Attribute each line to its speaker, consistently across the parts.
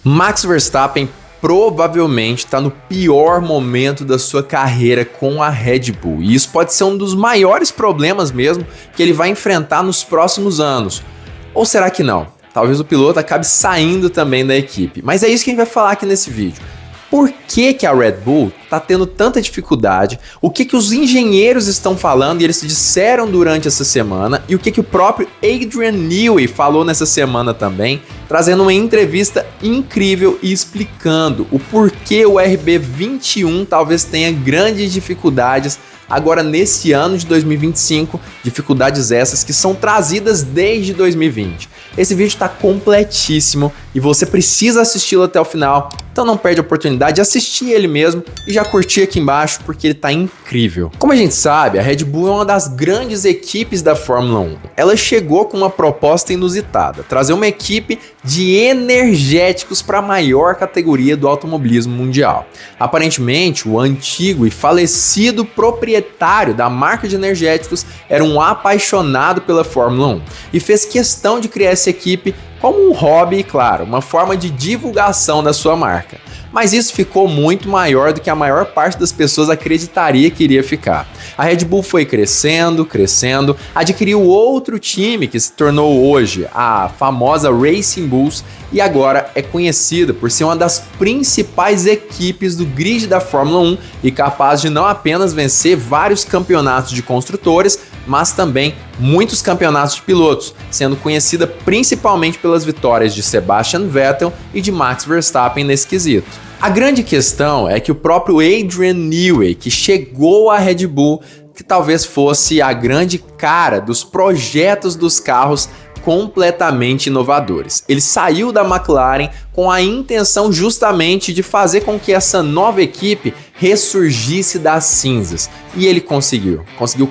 Speaker 1: Max Verstappen provavelmente está no pior momento da sua carreira com a Red Bull. E isso pode ser um dos maiores problemas mesmo que ele vai enfrentar nos próximos anos. Ou será que não? Talvez o piloto acabe saindo também da equipe. Mas é isso que a gente vai falar aqui nesse vídeo. Por que a Red Bull está tendo tanta dificuldade? O que os engenheiros estão falando e eles disseram durante essa semana? E o que o próprio Adrian Newey falou nessa semana também, trazendo uma entrevista incrível e explicando o porquê o RB21 talvez tenha grandes dificuldades agora nesse ano de 2025, dificuldades essas que são trazidas desde 2020. Esse vídeo está completíssimo e você precisa assisti-lo até o final, então não perde a oportunidade de assistir ele mesmo e já curtir aqui embaixo porque ele está incrível. Como a gente sabe, a Red Bull é uma das grandes equipes da Fórmula 1. Ela chegou com uma proposta inusitada, trazer uma equipe de energéticos para a maior categoria do automobilismo mundial. Aparentemente, o antigo e falecido proprietário da marca de energéticos era um apaixonado pela Fórmula 1 e fez questão de criar essa equipe como um hobby e, claro, uma forma de divulgação da sua marca. Mas isso ficou muito maior do que a maior parte das pessoas acreditaria que iria ficar. A Red Bull foi crescendo, adquiriu outro time que se tornou hoje a famosa Racing Bulls e agora é conhecida por ser uma das principais equipes do grid da Fórmula 1 e capaz de não apenas vencer vários campeonatos de construtores, mas também muitos campeonatos de pilotos, sendo conhecida principalmente pelas vitórias de Sebastian Vettel e de Max Verstappen nesse quesito. A grande questão é que o próprio Adrian Newey, que chegou à Red Bull, que talvez fosse a grande cara dos projetos dos carros completamente inovadores. Ele saiu da McLaren com a intenção justamente de fazer com que essa nova equipe ressurgisse das cinzas. E ele conseguiu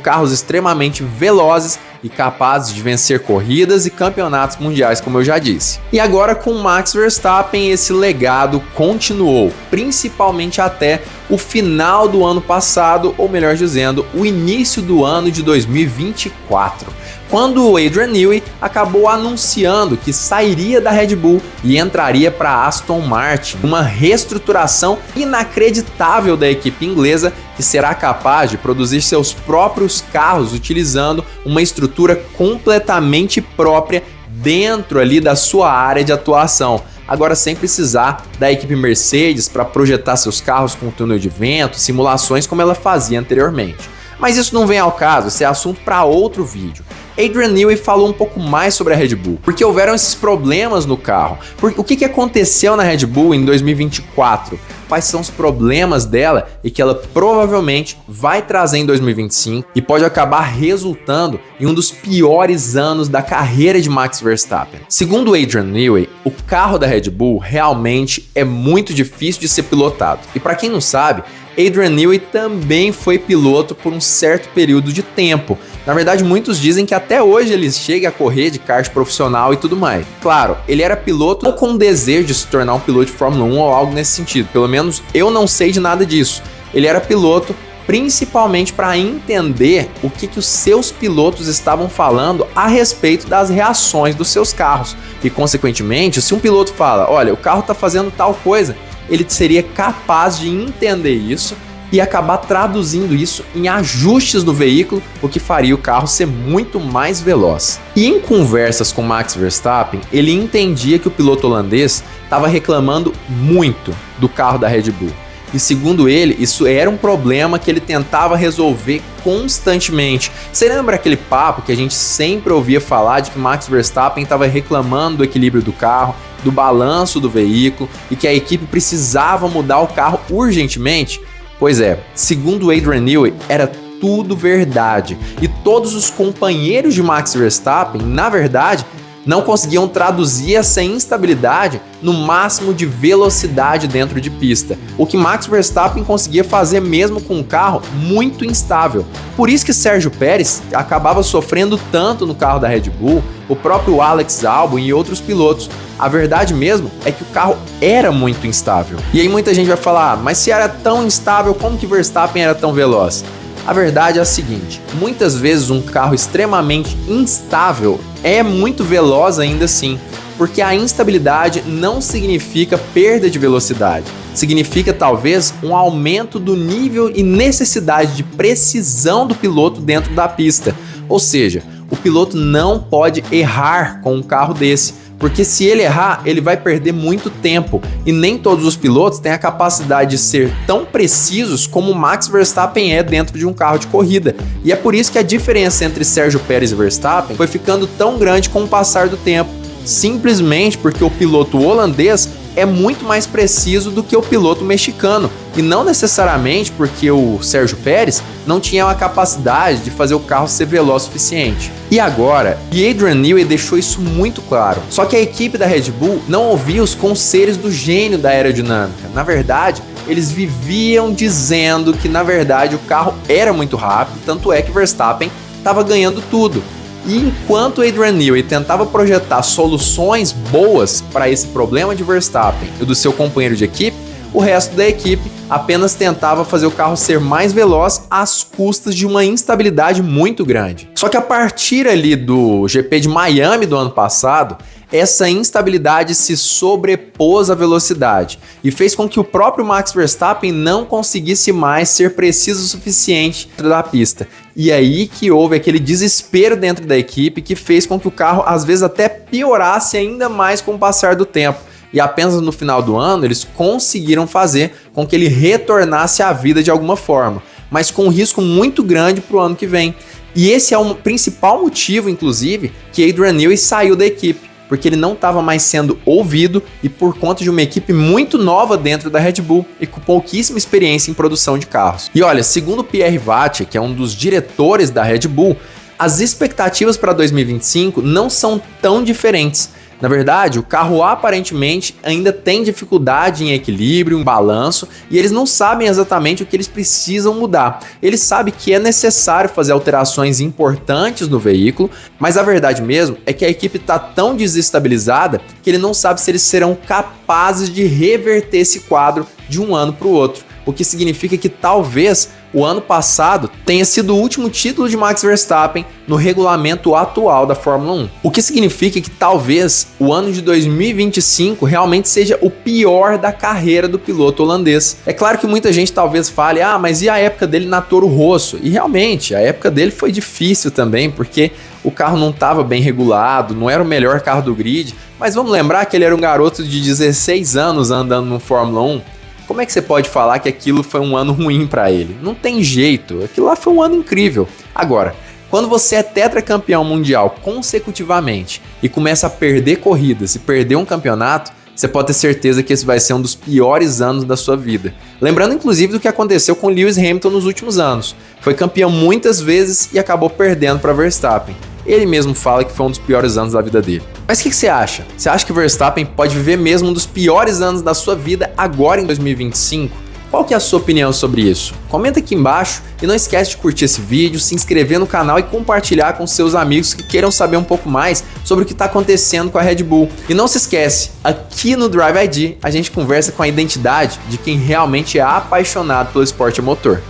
Speaker 1: carros extremamente velozes e capazes de vencer corridas e campeonatos mundiais, como eu já disse. E agora com Max Verstappen esse legado continuou, principalmente até o final do ano passado, ou melhor dizendo, o início do ano de 2024. Quando o Adrian Newey acabou anunciando que sairia da Red Bull e entraria para a Aston Martin, uma reestruturação inacreditável da equipe inglesa que será capaz de produzir seus próprios carros utilizando uma estrutura completamente própria dentro ali da sua área de atuação. Agora sem precisar da equipe Mercedes para projetar seus carros com túnel de vento, simulações como ela fazia anteriormente. Mas isso não vem ao caso, esse é assunto para outro vídeo. Adrian Newey falou um pouco mais sobre a Red Bull, porque houveram esses problemas no carro. O que aconteceu na Red Bull em 2024? Quais são os problemas dela e que ela provavelmente vai trazer em 2025 e pode acabar resultando em um dos piores anos da carreira de Max Verstappen. Segundo Adrian Newey, o carro da Red Bull realmente é muito difícil de ser pilotado. E para quem não sabe, Adrian Newey também foi piloto por um certo período de tempo. Na verdade, muitos dizem que até hoje ele chega a correr de kart profissional e tudo mais. Claro, ele era piloto ou com desejo de se tornar um piloto de Fórmula 1 ou algo nesse sentido. Pelo menos eu não sei de nada disso. Ele era piloto principalmente para entender o que os seus pilotos estavam falando a respeito das reações dos seus carros. E, consequentemente, se um piloto fala, olha, o carro está fazendo tal coisa, ele seria capaz de entender isso e acabar traduzindo isso em ajustes do veículo, o que faria o carro ser muito mais veloz. E em conversas com Max Verstappen, ele entendia que o piloto holandês estava reclamando muito do carro da Red Bull. E segundo ele, isso era um problema que ele tentava resolver constantemente. Você lembra aquele papo que a gente sempre ouvia falar de que Max Verstappen estava reclamando do equilíbrio do carro, do balanço do veículo e que a equipe precisava mudar o carro urgentemente? Pois é, segundo Adrian Newey, era tudo verdade. E todos os companheiros de Max Verstappen, na verdade, não conseguiam traduzir essa instabilidade no máximo de velocidade dentro de pista, o que Max Verstappen conseguia fazer mesmo com um carro muito instável. Por isso que Sérgio Pérez acabava sofrendo tanto no carro da Red Bull, o próprio Alex Albon e outros pilotos. A verdade mesmo é que o carro era muito instável. E aí muita gente vai falar, mas se era tão instável, como que Verstappen era tão veloz? A verdade é a seguinte, muitas vezes um carro extremamente instável é muito veloz ainda assim. porque a instabilidade não significa perda de velocidade. Significa talvez um aumento do nível e necessidade de precisão do piloto dentro da pista. Ou seja, o piloto não pode errar com um carro desse, porque se ele errar, ele vai perder muito tempo, e nem todos os pilotos têm a capacidade de ser tão precisos como Max Verstappen é dentro de um carro de corrida. E é por isso que a diferença entre Sérgio Pérez e Verstappen foi ficando tão grande com o passar do tempo, simplesmente porque o piloto holandês é muito mais preciso do que o piloto mexicano, e não necessariamente porque o Sérgio Pérez não tinha a capacidade de fazer o carro ser veloz o suficiente. E agora, Adrian Newey deixou isso muito claro, só que a equipe da Red Bull não ouvia os conselhos do gênio da aerodinâmica. Na verdade, eles viviam dizendo que na verdade o carro era muito rápido, tanto é que Verstappen estava ganhando tudo. E enquanto Adrian Newey tentava projetar soluções boas para esse problema de Verstappen e do seu companheiro de equipe, o resto da equipe apenas tentava fazer o carro ser mais veloz às custas de uma instabilidade muito grande. Só que a partir ali do GP de Miami do ano passado, essa instabilidade se sobrepôs à velocidade e fez com que o próprio Max Verstappen não conseguisse mais ser preciso o suficiente dentro da pista. E aí que houve aquele desespero dentro da equipe que fez com que o carro às vezes até piorasse ainda mais com o passar do tempo. E apenas no final do ano eles conseguiram fazer com que ele retornasse à vida de alguma forma, mas com um risco muito grande para o ano que vem. E esse é o principal motivo, inclusive, que Adrian Newey saiu da equipe, porque ele não estava mais sendo ouvido e por conta de uma equipe muito nova dentro da Red Bull e com pouquíssima experiência em produção de carros. E olha, segundo Pierre Vacher, que é um dos diretores da Red Bull, as expectativas para 2025 não são tão diferentes. Na verdade, o carro aparentemente ainda tem dificuldade em equilíbrio, em balanço, e eles não sabem exatamente o que eles precisam mudar. Eles sabem que é necessário fazer alterações importantes no veículo, mas a verdade mesmo é que a equipe está tão desestabilizada que ele não sabe se eles serão capazes de reverter esse quadro de um ano para o outro. O que significa que talvez o ano passado tenha sido o último título de Max Verstappen no regulamento atual da Fórmula 1. O que significa que talvez o ano de 2025 realmente seja o pior da carreira do piloto holandês. É claro que muita gente talvez fale, mas e a época dele na Toro Rosso? E realmente, a época dele foi difícil também, porque o carro não estava bem regulado, não era o melhor carro do grid, mas vamos lembrar que ele era um garoto de 16 anos andando no Fórmula 1. Como é que você pode falar que aquilo foi um ano ruim para ele? Não tem jeito, aquilo lá foi um ano incrível. Agora, quando você é tetracampeão mundial consecutivamente e começa a perder corridas e perder um campeonato, você pode ter certeza que esse vai ser um dos piores anos da sua vida. Lembrando inclusive do que aconteceu com Lewis Hamilton nos últimos anos. Foi campeão muitas vezes e acabou perdendo para Verstappen. Ele mesmo fala que foi um dos piores anos da vida dele. Mas o que você acha? Você acha que Verstappen pode viver mesmo um dos piores anos da sua vida agora em 2025? Qual que é a sua opinião sobre isso? Comenta aqui embaixo e não esquece de curtir esse vídeo, se inscrever no canal e compartilhar com seus amigos que queiram saber um pouco mais sobre o que está acontecendo com a Red Bull. E não se esquece, aqui no Drive ID a gente conversa com a identidade de quem realmente é apaixonado pelo esporte a motor.